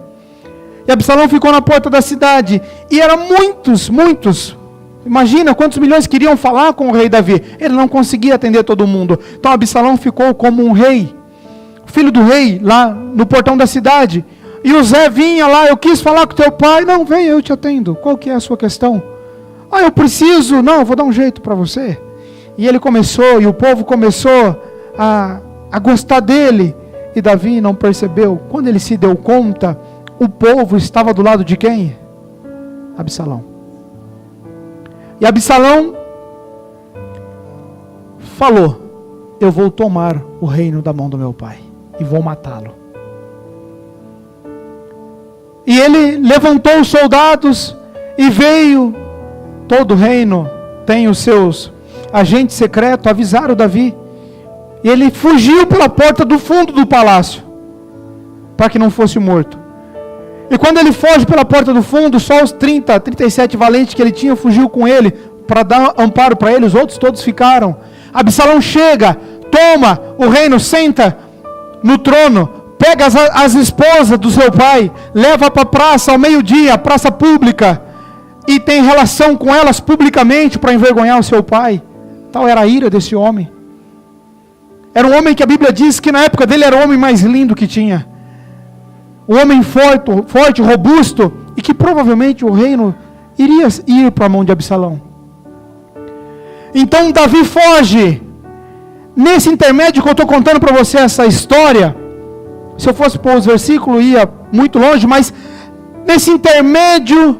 E Absalão ficou na porta da cidade, e eram muitos, imagina quantos milhões queriam falar com o rei Davi. Ele não conseguia atender todo mundo. Então Absalão ficou como um rei, filho do rei, lá no portão da cidade. E o Zé vinha lá, eu quis falar com teu pai. Não, vem, eu te atendo. Qual que é a sua questão? Ah, eu preciso. Não, eu vou dar um jeito para você. E ele começou, e o povo começou a gostar dele. E Davi não percebeu. Quando ele se deu conta, o povo estava do lado de quem? Absalão. E Absalão falou, eu vou tomar o reino da mão do meu pai e vou matá-lo. E ele levantou os soldados e veio. Todo o reino tem os seus agentes secretos, avisaram Davi. E ele fugiu pela porta do fundo do palácio, para que não fosse morto. E quando ele foge pela porta do fundo, só os 37 valentes que ele tinha fugiu com ele, para dar amparo para ele, os outros todos ficaram. Absalão chega, toma o reino, senta no trono, pega as esposas do seu pai, leva para a praça ao meio-dia, a praça pública, e tem relação com elas publicamente para envergonhar o seu pai. Tal era a ira desse homem. Era um homem que a Bíblia diz que na época dele era o homem mais lindo que tinha. Um homem forte, robusto, e que provavelmente o reino iria ir para a mão de Absalão. Então Davi foge. Nesse intermédio que eu estou contando para você essa história, se eu fosse pôr os versículos, ia muito longe, mas nesse intermédio,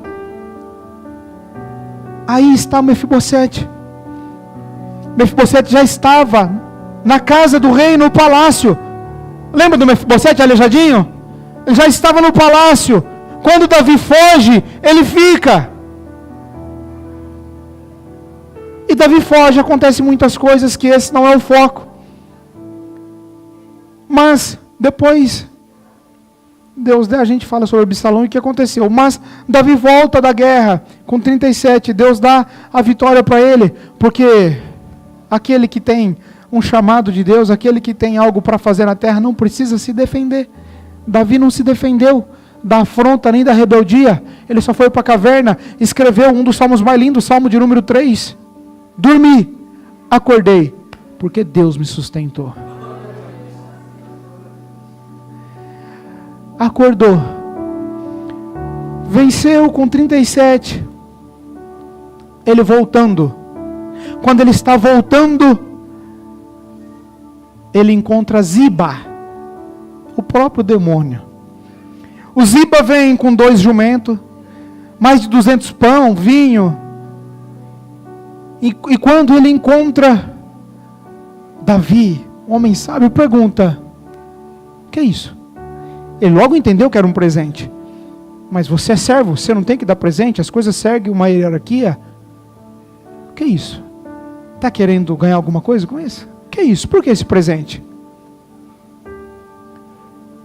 aí está Mefibosete. Mefibosete já estava na casa do rei, no palácio. Lembra do Mefibosete aleijadinho? Ele já estava no palácio. Quando Davi foge, ele fica. E Davi foge, acontecem muitas coisas que esse não é o foco. Mas depois, a gente fala sobre Absalão e o que aconteceu. Mas Davi volta da guerra com 37. Deus dá a vitória para ele. Porque aquele que tem um chamado de Deus, aquele que tem algo para fazer na terra, não precisa se defender. Davi não se defendeu da afronta nem da rebeldia. Ele só foi para a caverna, escreveu um dos salmos mais lindos, o salmo de número 3. Dormi, acordei, porque Deus me sustentou. Acordou, venceu com 37. Ele voltando. Quando ele está voltando, ele encontra Ziba, o próprio demônio. O Ziba vem com 2 jumentos, mais de 200 pão, vinho. E quando ele encontra Davi, um homem sábio, pergunta: o que é isso? Ele logo entendeu que era um presente. Mas você é servo, você não tem que dar presente, as coisas seguem uma hierarquia. O que é isso? Está querendo ganhar alguma coisa com isso? O que é isso? Por que esse presente?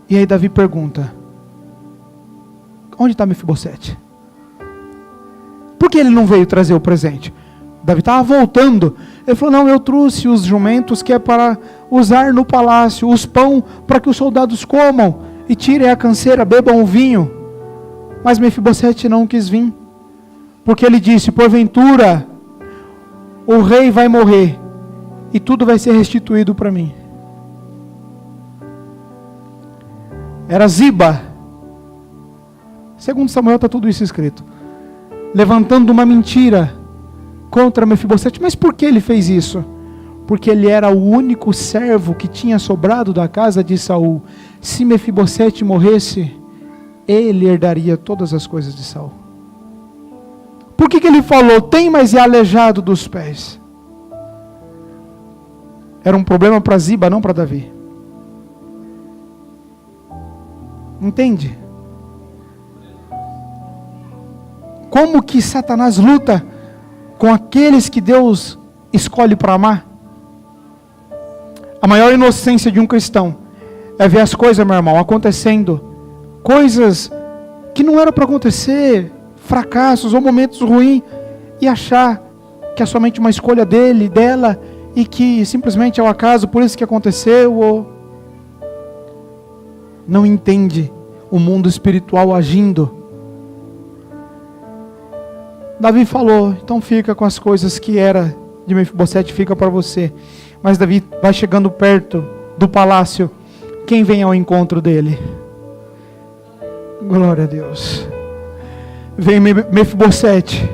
E aí Davi pergunta: onde está Mefibosete? Por que ele não veio trazer o presente? Davi estava voltando. Ele falou: não, eu trouxe os jumentos que é para usar no palácio, os pão para que os soldados comam, e tirem a canseira, bebam o vinho. Mas Mefibosete não quis vir, porque ele disse: porventura o rei vai morrer, e tudo vai ser restituído para mim. Era Ziba. Segundo Samuel está tudo isso escrito. Levantando uma mentira contra Mefibosete. Mas por que ele fez isso? Porque ele era o único servo que tinha sobrado da casa de Saul. Se Mefibosete morresse, ele herdaria todas as coisas de Saul. Por que ele falou: tem, mas é aleijado dos pés? Era um problema para Ziba, não para Davi. Entende? Como que Satanás luta com aqueles que Deus escolhe para amar? A maior inocência de um cristão é ver as coisas, meu irmão, acontecendo. Coisas que não eram para acontecer, fracassos ou momentos ruins, e achar que é somente uma escolha dele, dela, e que simplesmente é o acaso, por isso que aconteceu, ou não entende o mundo espiritual agindo. Davi falou: então fica com as coisas que era de Mefibosete, fica para você. Mas Davi vai chegando perto do palácio. Quem vem ao encontro dele? Glória a Deus. Vem Mefibosete,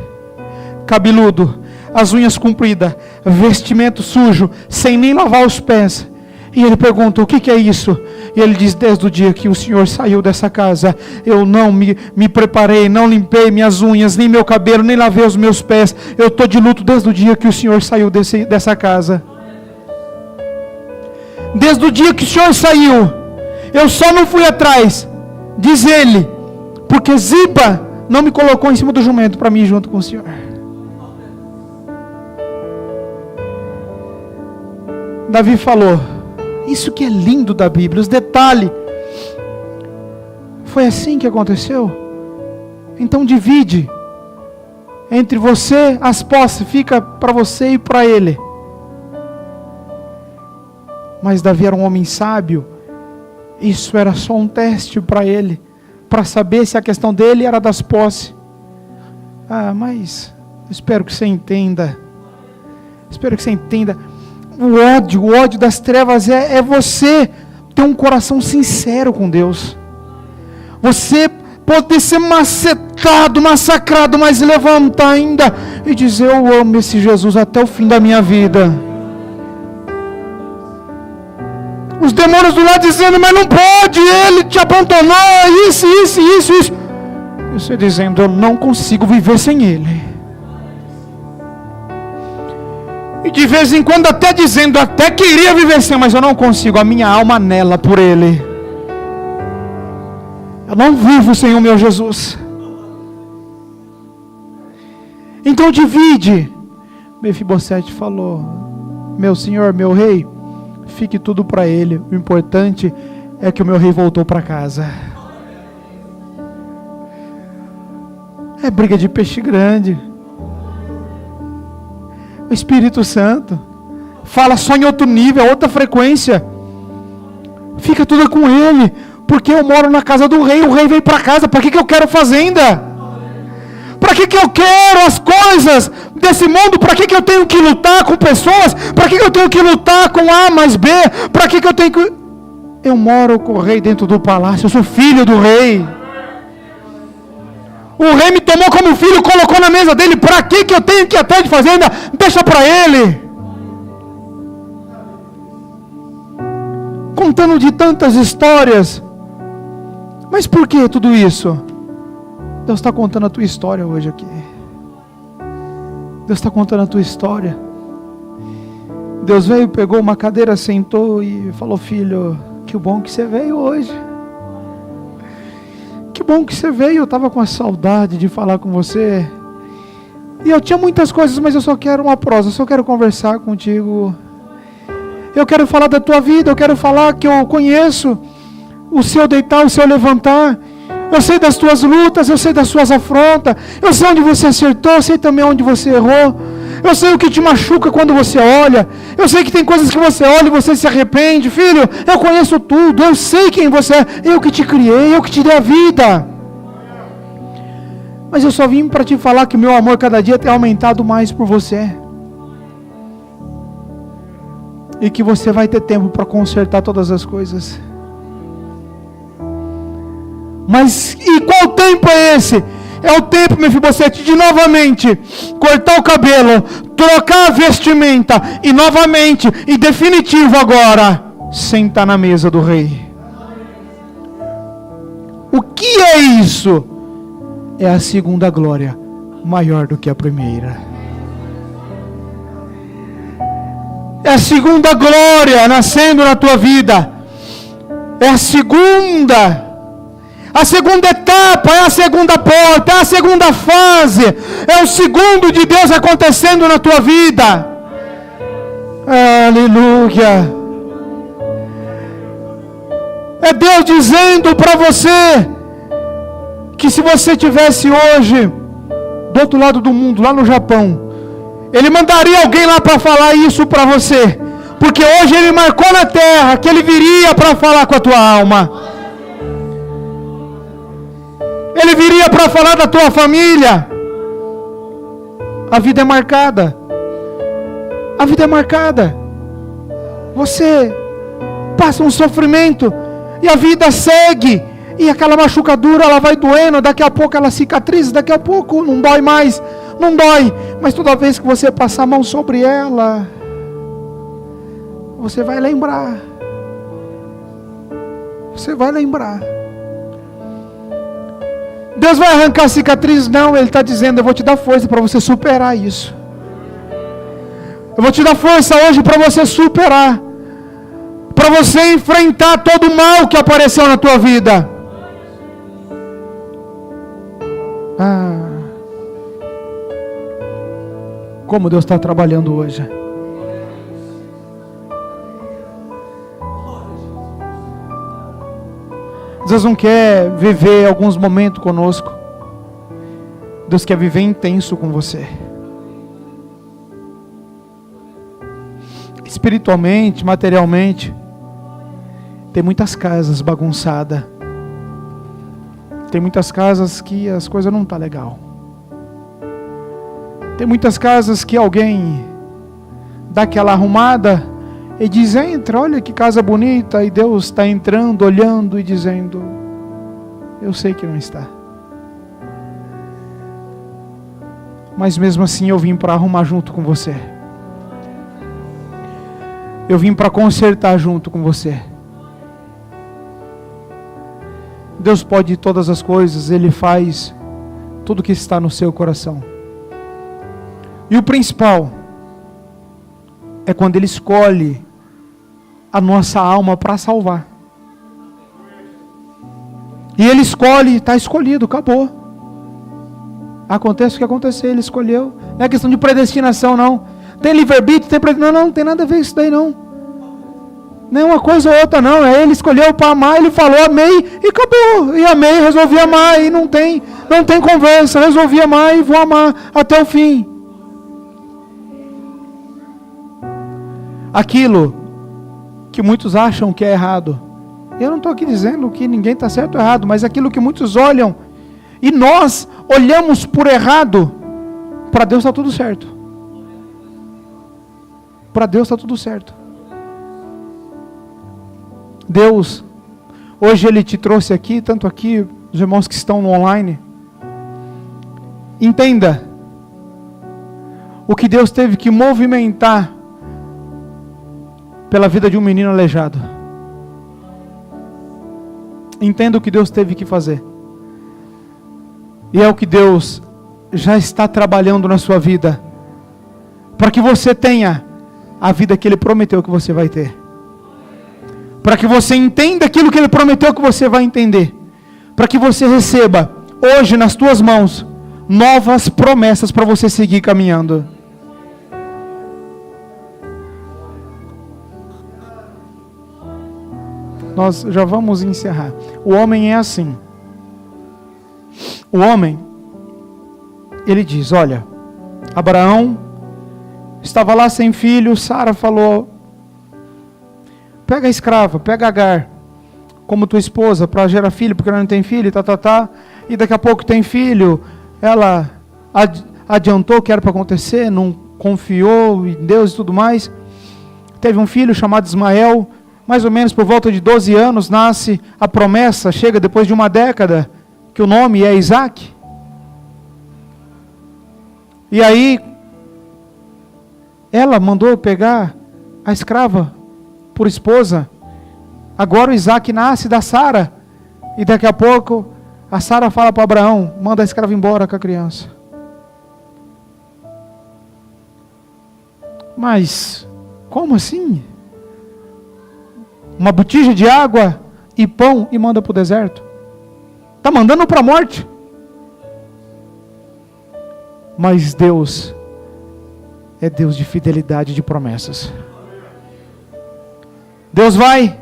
cabeludo, as unhas compridas, vestimento sujo, sem nem lavar os pés. E ele pergunta: o que é isso? E ele diz: desde o dia que o Senhor saiu dessa casa, eu não me preparei, não limpei minhas unhas, nem meu cabelo, nem lavei os meus pés. Eu estou de luto desde o dia que o Senhor saiu dessa casa. Desde o dia que o Senhor saiu, eu só não fui atrás, diz ele, porque Ziba não me colocou em cima do jumento para mim junto com o Senhor. Davi falou: isso que é lindo da Bíblia, os detalhes. Foi assim que aconteceu? Então divide entre você as posses, fica para você e para ele. Mas Davi era um homem sábio. Isso era só um teste para ele, para saber se a questão dele era das posses. Mas espero que você entenda. Espero que você entenda. O ódio das trevas é você ter um coração sincero com Deus. Você pode ser macetado, massacrado, mas levantar ainda e dizer: eu amo esse Jesus até o fim da minha vida. Os demônios do lado dizendo: mas não pode, ele te abandonou, isso. E você dizendo: eu não consigo viver sem ele. E de vez em quando até dizendo: até queria viver sem, mas eu não consigo, a minha alma anela por ele. Eu não vivo sem o meu Jesus. Então divide. Mefibosete falou: meu senhor, meu rei, fique tudo para ele. O importante é que o meu rei voltou para casa. É briga de peixe grande. O Espírito Santo fala só em outro nível, outra frequência. Fica tudo com ele, porque eu moro na casa do rei. O rei veio para casa. Para que eu quero fazenda? Para que eu quero as coisas desse mundo? Para que eu tenho que lutar com pessoas? Para que eu tenho que lutar com A mais B? Para que eu tenho que... Eu moro com o rei dentro do palácio. Eu sou filho do rei. O rei me tomou como filho, colocou na mesa dele. Para que eu tenho que ir atrás de fazenda? Deixa para ele. Contando de tantas histórias. Mas por que tudo isso? Deus está contando a tua história hoje aqui. Deus está contando a tua história. Deus veio, pegou uma cadeira, sentou e falou: filho, que bom que você veio hoje. Que bom que você veio, eu estava com a saudade de falar com você. E eu tinha muitas coisas, mas eu só quero uma prosa, eu só quero conversar contigo. Eu quero falar da tua vida, eu quero falar que eu conheço o seu deitar, o seu levantar. Eu sei das tuas lutas, eu sei das suas afrontas. Eu sei onde você acertou, eu sei também onde você errou. Eu sei o que te machuca quando você olha. Eu sei que tem coisas que você olha e você se arrepende. Filho, eu conheço tudo, eu sei quem você é. Eu que te criei, eu que te dei a vida. Mas eu só vim para te falar que meu amor cada dia tem aumentado mais por você. E que você vai ter tempo para consertar todas as coisas. Mas e qual tempo é esse? É o tempo, Mefibosete, de novamente cortar o cabelo, trocar a vestimenta e novamente, e definitivo agora, sentar na mesa do rei. O que é isso? É a segunda glória, maior do que a primeira. É a segunda glória nascendo na tua vida. É a segunda. A segunda etapa, é a segunda porta, é a segunda fase, é o segundo de Deus acontecendo na tua vida. Aleluia. É Deus dizendo para você que se você tivesse hoje do outro lado do mundo, lá no Japão, Ele mandaria alguém lá para falar isso para você, porque hoje Ele marcou na terra que Ele viria para falar com a tua alma. Ele viria para falar da tua família. A vida é marcada. A vida é marcada. Você passa um sofrimento e a vida segue. E aquela machucadura, ela vai doendo. Daqui a pouco ela cicatriza. Daqui a pouco não dói mais. Não dói. Mas toda vez que você passar a mão sobre ela, você vai lembrar. Você vai lembrar. Deus vai arrancar a cicatriz? Não, Ele está dizendo: eu vou te dar força para você superar isso. Eu vou te dar força hoje para você superar, para você enfrentar todo o mal que apareceu na tua vida. Como Deus está trabalhando hoje. Deus não quer viver alguns momentos conosco. Deus quer viver intenso com você. Espiritualmente, materialmente. Tem muitas casas bagunçadas. Tem muitas casas que as coisas não estão legal. Tem muitas casas que alguém dá aquela arrumada e diz: entra, olha que casa bonita, e Deus está entrando, olhando e dizendo: eu sei que não está. Mas mesmo assim eu vim para arrumar junto com você. Eu vim para consertar junto com você. Deus pode todas as coisas, Ele faz tudo que está no seu coração. E o principal é quando Ele escolhe a nossa alma para salvar. E Ele escolhe, está escolhido, acabou. Acontece o que acontecer, Ele escolheu. Não é questão de predestinação, não. Tem livre-arbítrio, tem predestinação, não tem nada a ver com isso daí, não. Nem uma coisa ou outra, não. Ele escolheu para amar, Ele falou, amei, e acabou. E amei, resolvi amar, e não tem conversa. Resolvi amar e vou amar até o fim. Aquilo que muitos acham que é errado. Eu não estou aqui dizendo que ninguém está certo ou errado, mas aquilo que muitos olham, e nós olhamos por errado, para Deus está tudo certo. Para Deus está tudo certo. Deus, hoje Ele te trouxe aqui, tanto aqui, os irmãos que estão no online. Entenda o que Deus teve que movimentar pela vida de um menino aleijado. Entenda o que Deus teve que fazer. E é o que Deus já está trabalhando na sua vida, para que você tenha a vida que Ele prometeu que você vai ter. Para que você entenda aquilo que Ele prometeu que você vai entender. Para que você receba hoje nas tuas mãos novas promessas para você seguir caminhando. Nós já vamos encerrar. O homem é assim. O homem, ele diz, olha, Abraão estava lá sem filho, Sara falou, pega a escrava, pega Agar, como tua esposa, para gerar filho, porque ela não tem filho, e daqui a pouco tem filho. Ela adiantou o que era para acontecer, não confiou em Deus e tudo mais. Teve um filho chamado Ismael, mais ou menos por volta de 12 anos, nasce a promessa, chega depois de uma década, que o nome é Isaac. E aí, ela mandou pegar a escrava por esposa. Agora o Isaac nasce da Sara, e daqui a pouco, a Sara fala para Abraão, manda a escrava embora com a criança. Mas, como assim? Uma botija de água e pão e manda para o deserto? Está mandando para a morte. Mas Deus é Deus de fidelidade e de promessas. Deus vai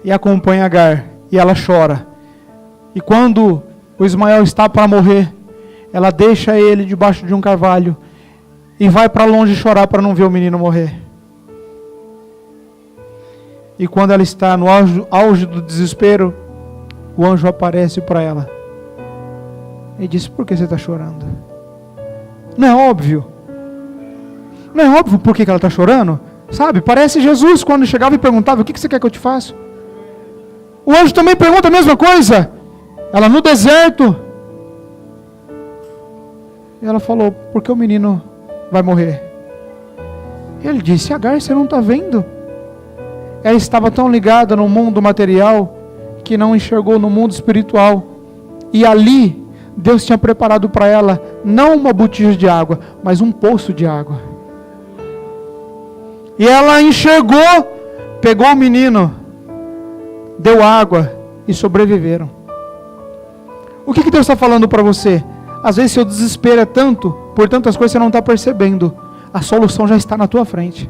e acompanha Agar, e ela chora. E quando o Ismael está para morrer, ela deixa ele debaixo de um carvalho e vai para longe chorar para não ver o menino morrer. E quando ela está no auge do desespero, o anjo aparece para ela e diz, por que você está chorando? Não é óbvio? Não é óbvio por que ela está chorando? Sabe, parece Jesus quando chegava e perguntava, o que você quer que eu te faça? O anjo também pergunta a mesma coisa. Ela no deserto. E ela falou, por que o menino vai morrer? E ele disse, Agar, você não está vendo? Ela estava tão ligada no mundo material que não enxergou no mundo espiritual. E ali, Deus tinha preparado para ela não uma botija de água, mas um poço de água. E ela enxergou, pegou o menino, deu água e sobreviveram. O que Deus está falando para você? Às vezes seu desespero é tanto, por tantas coisas você não está percebendo. A solução já está na tua frente.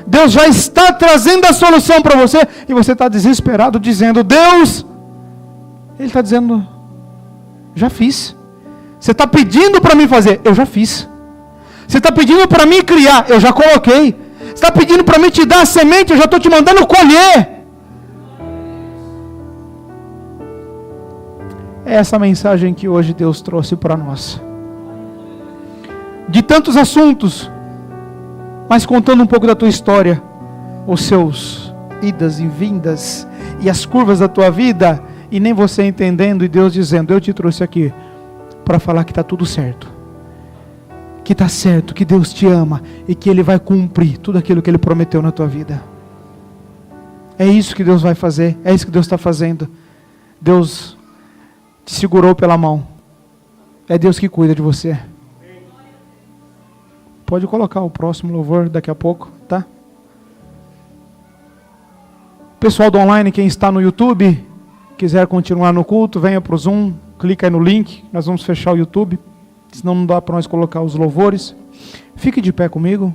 Deus já está trazendo a solução para você, e você está desesperado, dizendo, Deus, Ele está dizendo, já fiz. Você está pedindo para mim fazer, eu já fiz. Você está pedindo para mim criar, eu já coloquei. Você está pedindo para mim te dar a semente, eu já estou te mandando colher. É essa mensagem que hoje Deus trouxe para nós. De tantos assuntos, mas contando um pouco da tua história, os seus idas e vindas e as curvas da tua vida, e nem você entendendo, e Deus dizendo: eu te trouxe aqui para falar que está tudo certo, que está certo, que Deus te ama e que Ele vai cumprir tudo aquilo que Ele prometeu na tua vida. É isso que Deus vai fazer, é isso que Deus está fazendo. Deus te segurou pela mão, é Deus que cuida de você. Pode colocar o próximo louvor daqui a pouco, tá? Pessoal do online, quem está no YouTube, quiser continuar no culto, venha para o Zoom, clica aí no link, nós vamos fechar o YouTube, senão não dá para nós colocar os louvores. Fique de pé comigo.